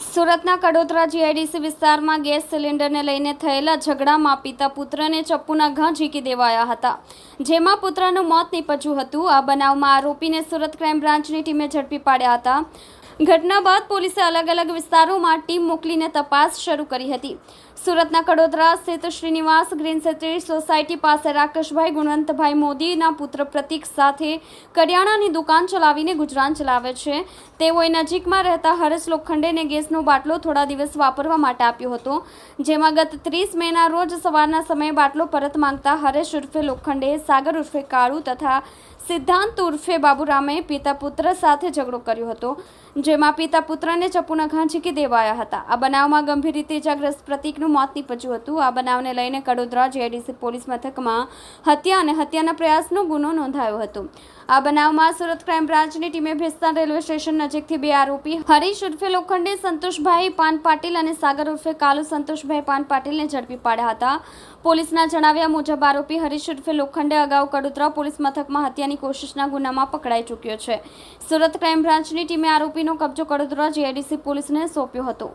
સુરતના કડોદરા જીઆઈડીસી વિસ્તારમાં ગેસ સિલિન્ડરને લઈને થયેલા ઝઘડામાં પિતા પુત્રને ચપ્પુના ઘા ઝીકી દેવાયા હતા, જેમાં પુત્રનું મોત નીપજ્યું હતું। આ બનાવમાં આરોપીને સુરત ક્રાઇમ બ્રાન્ચની ટીમે ઝડપી પાડ્યા હતા। ઘટના બાદ પોલીસે અલગ અલગ વિસ્તારોમાં ટીમ મોકલીને તપાસ શરૂ કરી હતી। સુરતના કડોદરા સ્થિત શ્રીનિવાસ ગ્રીન સિટી સોસાયટી પાસે રાકેશભાઈ ગુણવંતભાઈ મોદીના પુત્ર પ્રતીક સાથે કરિયાણાની દુકાન ચલાવીને ગુજરાન ચલાવે છે। તેઓએ નજીકમાં રહેતા હરેશ લોખંડેને ગેસનો બાટલો થોડા દિવસ વાપરવા માટે આપ્યો હતો, જેમાં ગત 30 મેના રોજ સવારના સમયે બાટલો પરત માંગતા હરેશ ઉર્ફે લોખંડે, સાગર ઉર્ફે કાળુ તથા સિદ્ધાંત ઉર્ફે બાબુરામે પિતા પુત્ર સાથે ઝઘડો કર્યો હતો, જેમાં પિતા પુત્રને ચપ્પુના ઘા ઝીકી દેવાયા હતા। આ બનાવમાં ગંભીર રીતે ઇજાગ્રસ્ત પ્રતીકનું મોત નીપજ્યું હતું। આ બનાવને લઈને કડોદરા જીઆઈડીસી પોલીસ મથકમાં હત્યા અને હત્યાના પ્રયાસનો ગુનો નોંધાયો હતો। આ બનાવમાં સુરત ક્રાઇમ બ્રાન્ચની ટીમે ભેસ્તાન રેલવે સ્ટેશન નજીકથી બે આરોપી હરીશ ઉર્ફે લોખંડે, સંતોષભાઈ પાન પાટીલ અને સાગર ઉર્ફે કાલુ સંતોષભાઈ પાન પાટીલને ઝડપી પાડ્યા હતા। પોલીસના જણાવ્યા મુજબ આરોપી હરીશ ઉર્ફે લોખંડે અગાઉ કડોદરા પોલીસ મથકમાં હત્યાની કોશિશના ગુનામાં પકડાઈ ચૂક્યો છે। સુરત ક્રાઇમ બ્રાન્ચની ટીમે આરોપીનો કબજો કડોદરા જીઆઈડીસી પોલીસને સોંપ્યો હતો।